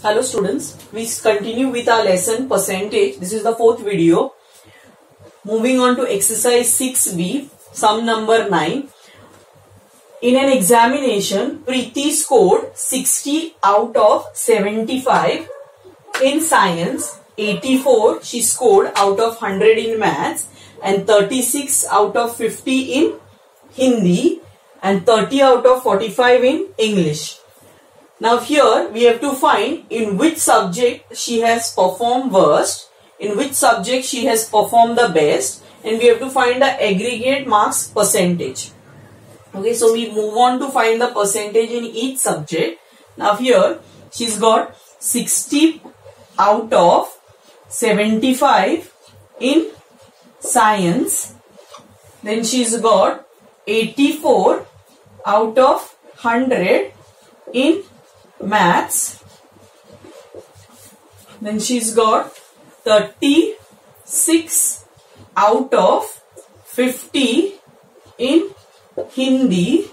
Hello students, we continue with our lesson percentage. This is the fourth video. Moving on to exercise 6b, sum number 9. In an examination, Preeti scored 60 out of 75 in science, 84 she scored out of 100 in maths, and 36 out of 50 in Hindi, and 30 out of 45 in English. Now here we have to find in which subject she has performed worst, in which subject she has performed the best, and we have to find the aggregate marks percentage. Okay, so we move on to find the percentage in each subject. Now here she's got 60 out of 75 in science, then she's got 84 out of 100 in maths, then she's got 36 out of 50 in Hindi,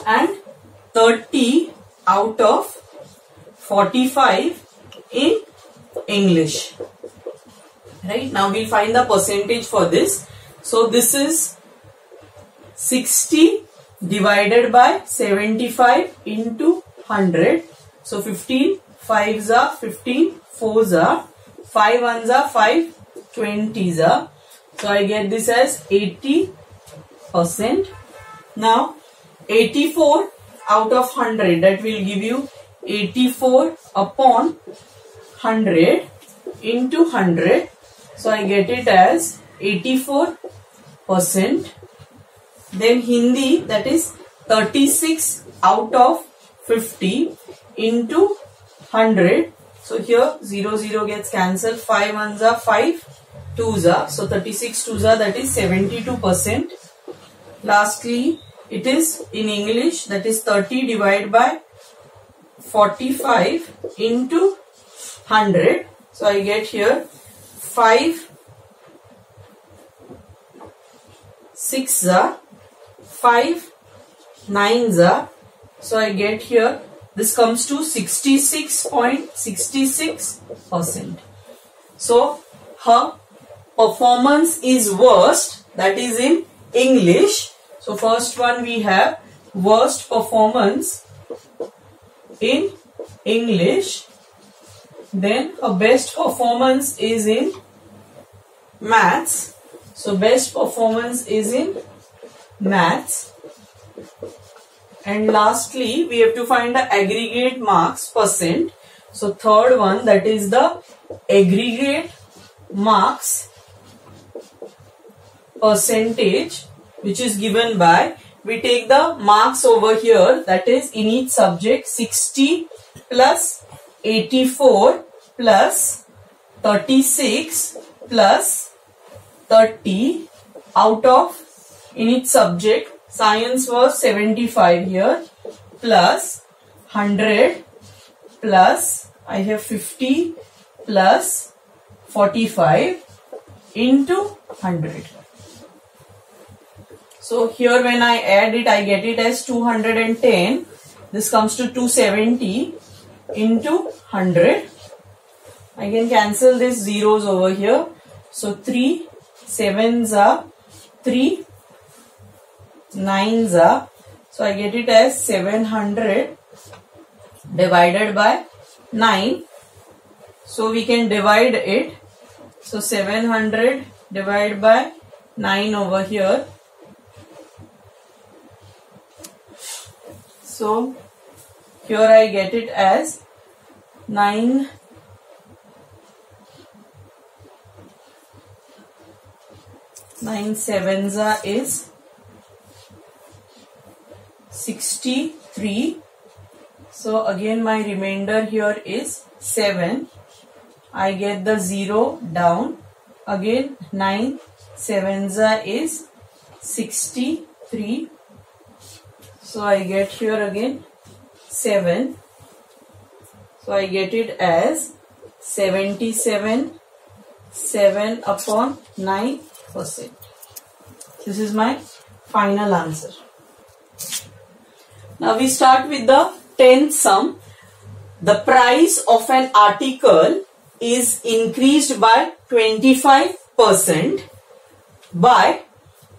and 30 out of 45 in English. Right, now we'll find the percentage for this. So this is 60 divided by 75 into 100. So 15 5s are 15 4s are 5 1s are 5 20s are. So I get this as 80%. Now 84 out of 100, that will give you 84 upon 100 into 100. So I get it as 84%. Then Hindi, that is 36 out of 50 into 100. So here 0 0 gets cancelled. 5 1s are 5 2s are. So 36 2s are, that is 72%. Lastly, it is in English, that is 30 divided by 45 into 100. So I get here 5 6s are 5 9s are. So I get here, this comes to 66.66%. So her performance is worst, that is in English. So first one we have worst performance in English. Then her best performance is in maths. So best performance is in maths. And lastly, we have to find the aggregate marks percent. So third one, that is the aggregate marks percentage, which is given by, we take the marks over here, that is in each subject 60 plus 84 plus 36 plus 30 out of, in each subject science was 75 here, plus 100 plus I have 50 plus 45 into 100. So here when I add it, I get it as 210. This comes to 270 into 100. I can cancel these zeros over here. So 3 7s are 3 9s are. So I get it as 700 divided by 9. So we can divide it. So 700 divided by 9 over here. So here I get it as 9 7s are is 63. So again my remainder here is 7. I get the 0 down. Again 9 7s are is 63. So I get here again 7. So I get it as 77 7 upon 9%. This is my final answer. Now we start with the 10th sum. the price of an article is increased by 25%, by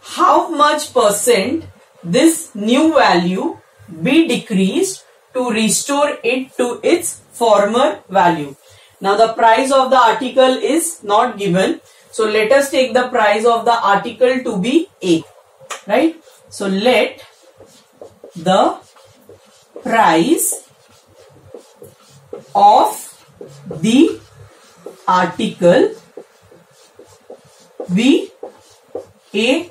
how much percent this new value be decreased to restore it to its former value. Now the price of the article is not given. So let us take the price of the article to be A, right? So let the price of the article be A.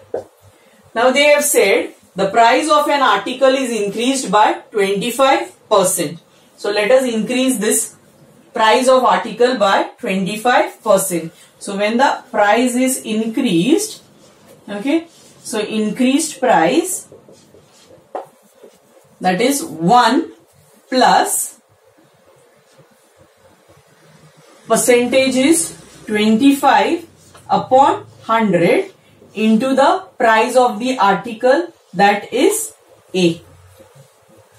Now they have said the price of an article is increased by 25%. So let us increase this price of article by 25%. So when the price is increased, okay, so increased price, that is 1 plus percentage is 25 upon 100 into the price of the article, that is A,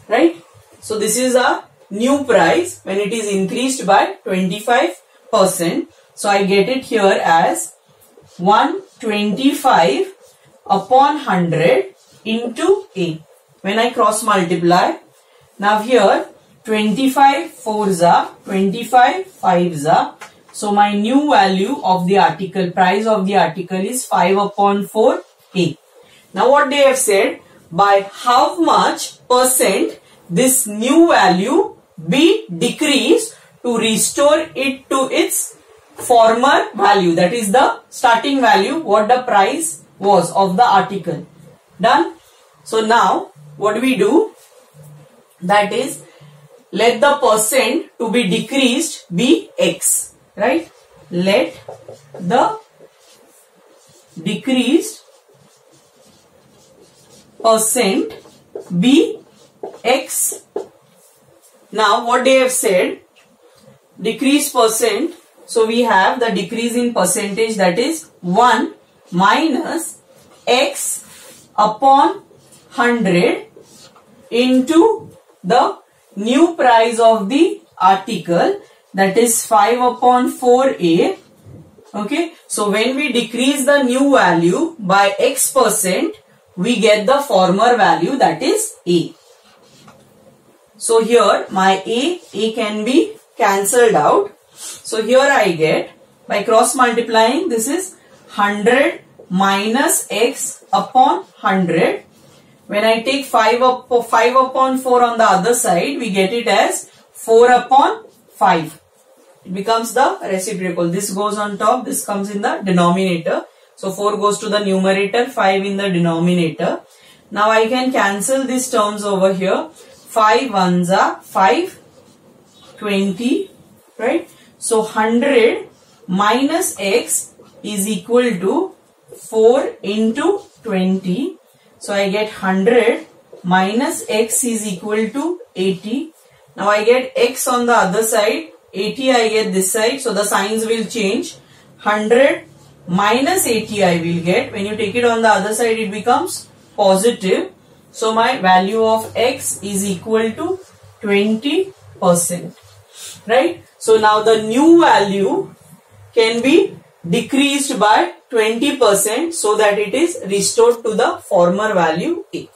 right? So this is a new price when it is increased by 25%. So I get it here as 125 upon 100 into A. When I cross multiply, now here 25 4s are 25 5s are. So my new value of the article, price of the article is 5 upon 4 A. Now what they have said, by how much percent this new value be decreased to restore it to its former value, that is the starting value what the price was of the article. Done. So now what we do, that is let the percent to be decreased be X, right? Let the decreased percent be X. Now what they have said, decrease percent, so we have the decrease in percentage, that is 1 minus X upon 100 into the new price of the article, that is 5 upon 4A. Okay, so when we decrease the new value by X percent, we get the former value, that is A. So here my A can be cancelled out. So here I get, by cross multiplying, this is 100 minus X upon 100. When I take 5 upon 4 on the other side, we get it as 4 upon 5. It becomes the reciprocal. This goes on top, this comes in the denominator. So 4 goes to the numerator, 5 in the denominator. Now I can cancel these terms over here. 5 ones are 5, 20, right? So 100 minus X is equal to 4 into 20. So I get 100 minus X is equal to 80. Now I get X on the other side, 80 I get this side. So the signs will change. 100 minus 80 I will get. When you take it on the other side, it becomes positive. So my value of X is equal to 20%, right? So now the new value can be decreased by 20% so that it is restored to the former value A.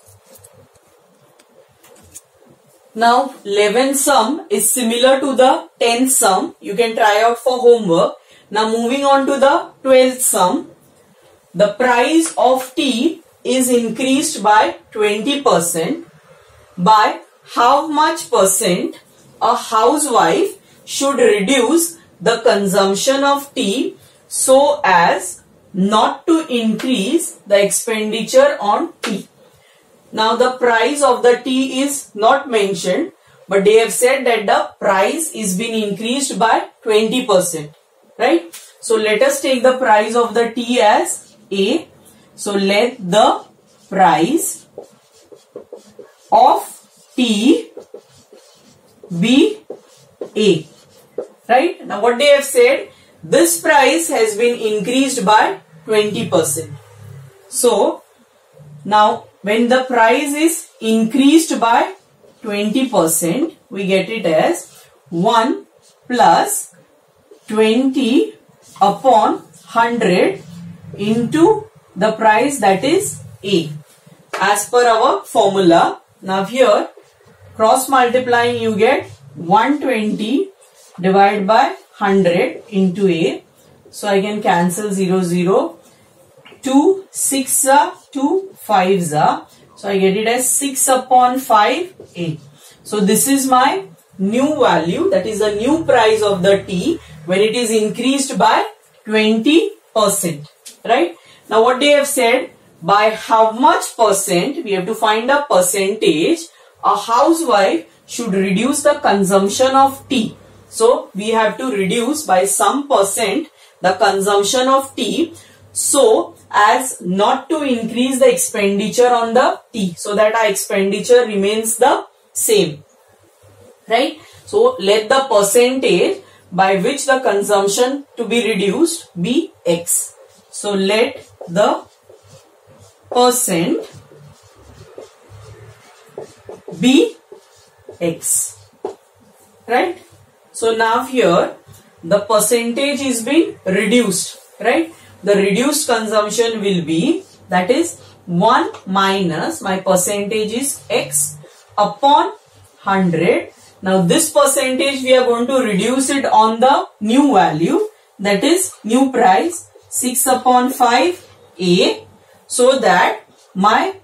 Now 11 sum is similar to the 10th sum. You can try out for homework. Now moving on to the 12th sum. The price of tea is increased by 20%. By how much percent a housewife should reduce the consumption of tea so as not to increase the expenditure on tea? Now the price of the tea is not mentioned, but they have said that the price is been increased by 20%, right? So let us take the price of the tea as A. So let the price of tea be A, right? Now what they have said, this price has been increased by 20%. So now when the price is increased by 20%, we get it as 1 plus 20 upon 100 into the price, that is A, as per our formula. Now here cross multiplying, you get 120 divided by 100 into A. So I can cancel 0 0. 2 6 2 5 so I get it as 6 upon 5 A. So this is my new value, that is the new price of the tea when it is increased by 20%, right? Now what they have said, by how much percent, we have to find a percentage a housewife should reduce the consumption of tea. So we have to reduce by some percent the consumption of tea, so as not to increase the expenditure on the tea, so that our expenditure remains the same, right? So let the percentage by which the consumption to be reduced be X. So let the percent be X, right? So now here the percentage is being reduced, right? The reduced consumption will be, that is 1 minus my percentage is X upon 100. Now this percentage we are going to reduce it on the new value, that is new price 6 upon 5 A, so that my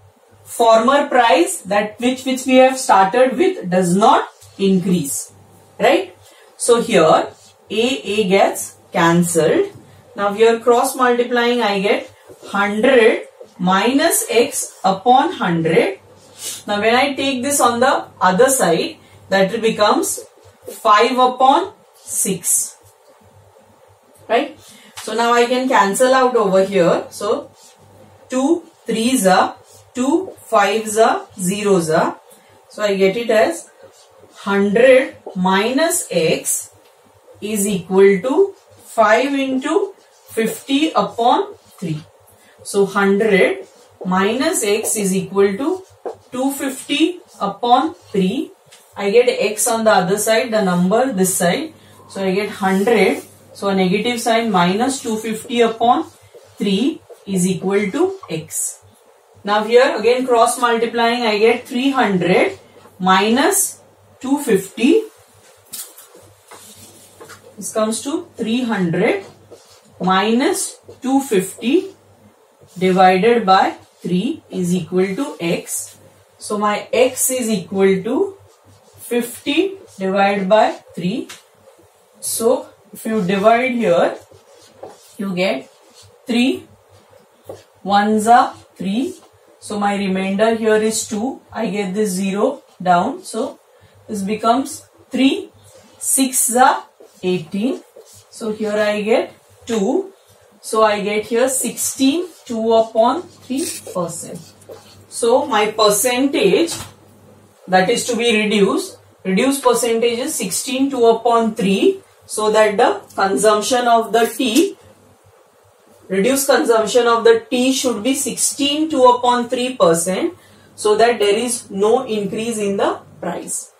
former price, that which we have started with, does not increase, right? So here A gets cancelled. Now here cross multiplying, I get 100 minus X upon 100. Now when I take this on the other side, that becomes 5 upon 6, right? So now I can cancel out over here. So 2 3s are 2 5s are 0s are. So I get it as 100 minus X is equal to 5 into 50 upon 3. So 100 minus X is equal to 250 upon 3. I get X on the other side, the number this side. So I get 100. So a negative sign, minus 250 upon 3 is equal to X. Now here again cross multiplying, I get 300 minus 250. This comes to 300 minus 250 divided by 3 is equal to X. So my X is equal to 50 divided by 3. So if you divide here, you get 3 1s are 3. So my remainder here is 2. I get this 0 down. So this becomes 3 6s are 18. So here I get 2. So I get here 16 2 upon 3%. So my percentage that is to be reduced percentage is 16 2 upon 3, so that the consumption of the tea, reduced consumption of the tea should be 16 2 upon 3%, so that there is no increase in the price.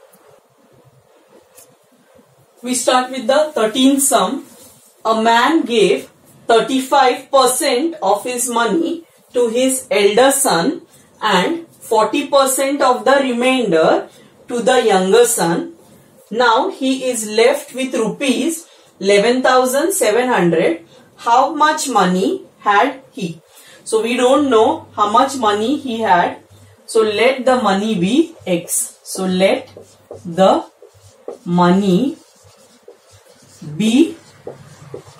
We start with the 13th sum. A man gave 35% of his money to his elder son and 40% of the remainder to the younger son. Now he is left with rupees 11,700. How much money had he? So we don't know how much money he had. So let the money be X. So let the money be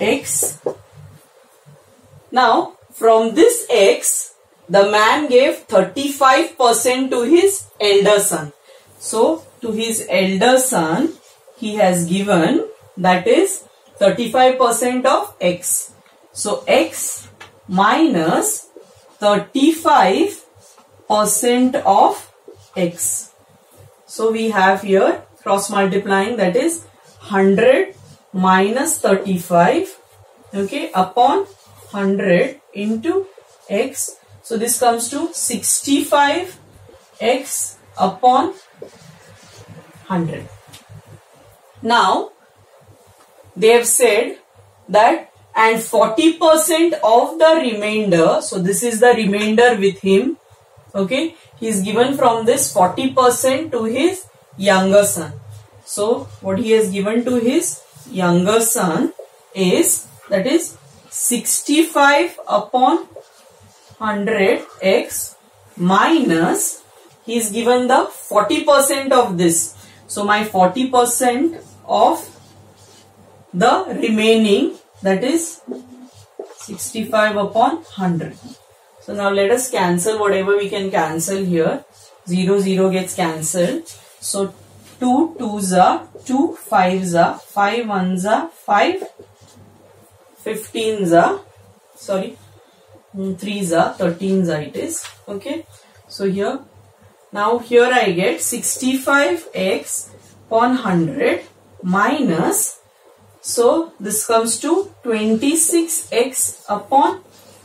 X. Now from this X, the man gave 35% to his elder son. So to his elder son, he has given, that is 35% of X. So X minus 35% of X. So we have here cross multiplying, that is 100 minus 35, okay, upon 100 into X. So this comes to 65 X upon 100. Now they have said that and 40% of the remainder, so this is the remainder with him, okay, he is given from this 40% to his younger son. So what he has given to his younger son is, that is 65 upon 100x minus, he is given the 40% of this. So my 40% of the remaining, that is 65 upon 100. So now let us cancel whatever we can cancel here. 0, 0 gets cancelled. So 2 2s are 2, 5s are 5, 1s are 5, 15s are, sorry, 3s are 13s are it is. Okay. So here, now here I get 65x upon 100 minus, so this comes to 26x upon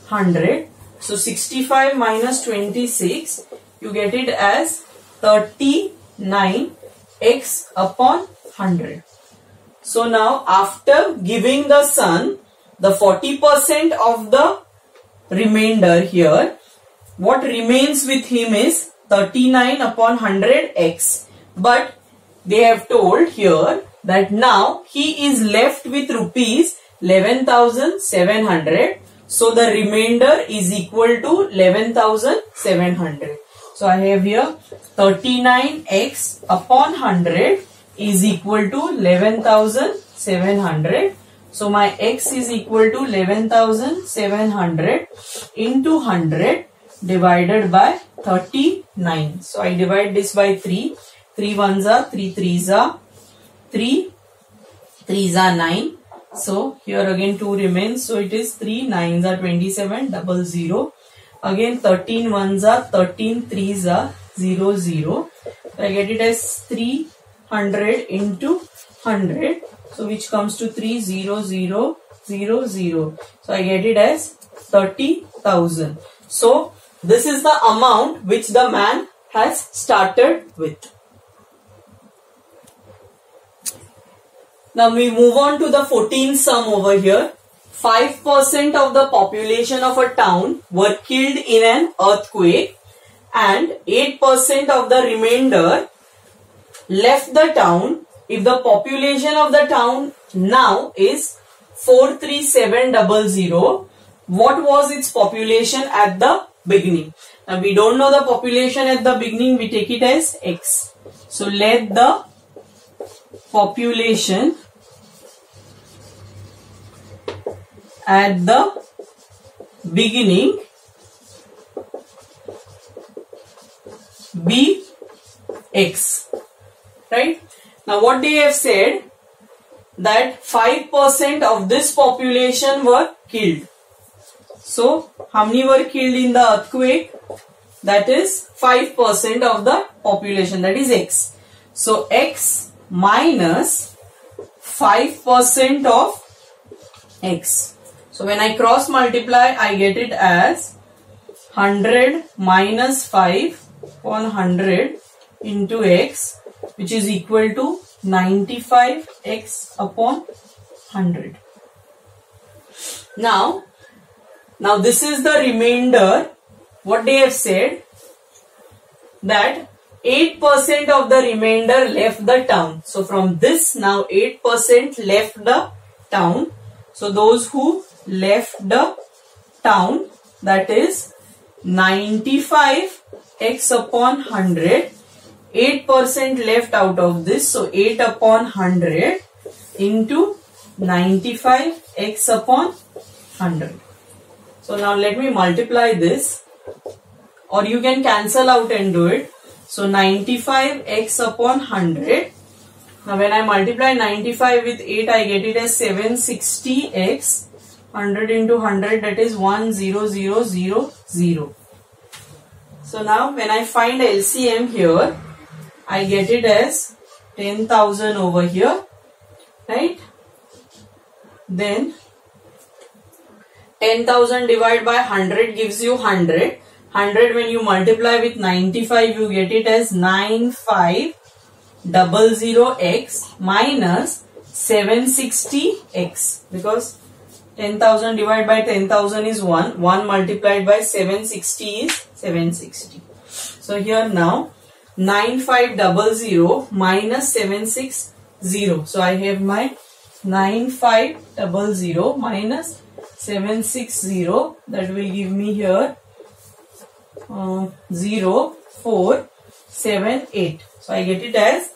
100. So 65 minus 26, you get it as 39x upon 100. So now after giving the son the 40% of the remainder here, what remains with him is 39 upon 100x. But they have told here that now he is left with rupees 11,700. So the remainder is equal to 11,700. So I have here 39x upon 100 is equal to 11,700. So my x is equal to 11,700 into 100 divided by 39. So I divide this by 3. 3 1s are 3 3s are 3 3s are 9. So here again 2 remains. So it is 3 9s are 27, 00. Again 13 1s are 13, 3s are 0 0. So I get it as 300 into 100. So which comes to 30000. So I get it as 30,000. So this is the amount which the man has started with. Now we move on to the 14th sum over here. 5% of the population of a town were killed in an earthquake and 8% of the remainder left the town. If the population of the town now is 43700, what was its population at the beginning? Now we don't know the population at the beginning, we take it as x. So let the population at the beginning be x, right? Now what they have said, that 5% of this population were killed. So how many were killed in the earthquake? That is 5% of the population, that is x. So x minus 5% of x. So when I cross multiply, I get it as 100 minus 5 upon 100 into x, which is equal to 95x upon 100. Now this is the remainder. What they have said, that 8% of the remainder left the town. So from this now 8% left the town. So those who left the town, that is 95x upon 100. 8% left out of this. So 8 upon 100 into 95x upon 100. So now let me multiply this, or you can cancel out and do it. So 95x upon 100. Now when I multiply 95 with 8, I get it as 760x. 100 into 100, that is 10000. So now when I find LCM here, I get it as 10,000 over here, right? Then 10,000 divided by 100 gives you 100. 100 when you multiply with 95, you get it as 95 1000x minus 760x, because 10,000 divided by 10,000 is 1. 1 multiplied by 760 is 760. So here now 9500 minus 760. So I have my 9500 minus 760. That will give me here 0478. So I get it as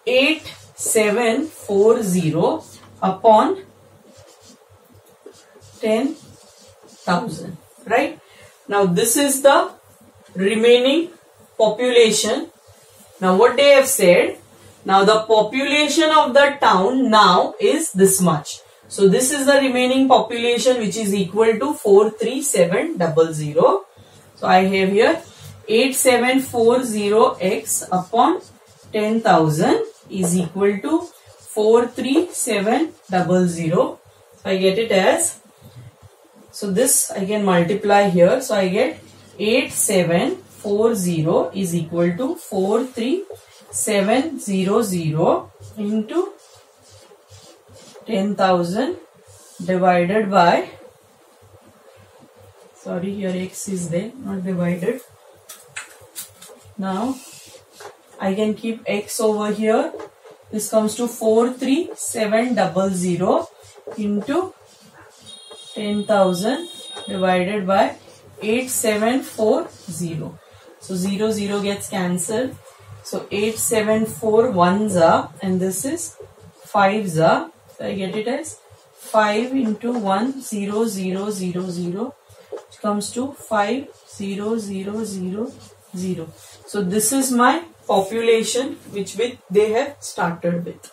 8740 upon 10,000. Right? Now this is the remaining population. Now what they have said, now the population of the town now is this much. So this is the remaining population, which is equal to 43700. So I have here 8740x upon 10,000 is equal to 43700. So I get it as, so this I can multiply here. So I get 8740 is equal to 43700 into 10,000 divided by, sorry, here x is there, not divided. Now I can keep x over here. This comes to 43700 into 10,000 divided by 8740. So 0 0 gets cancelled. So 874 ones are, and this is 5s are. So I get it as 5 into 1 0 0 0 0, which comes to 5 0 0 0 0. So this is my population which they have started with.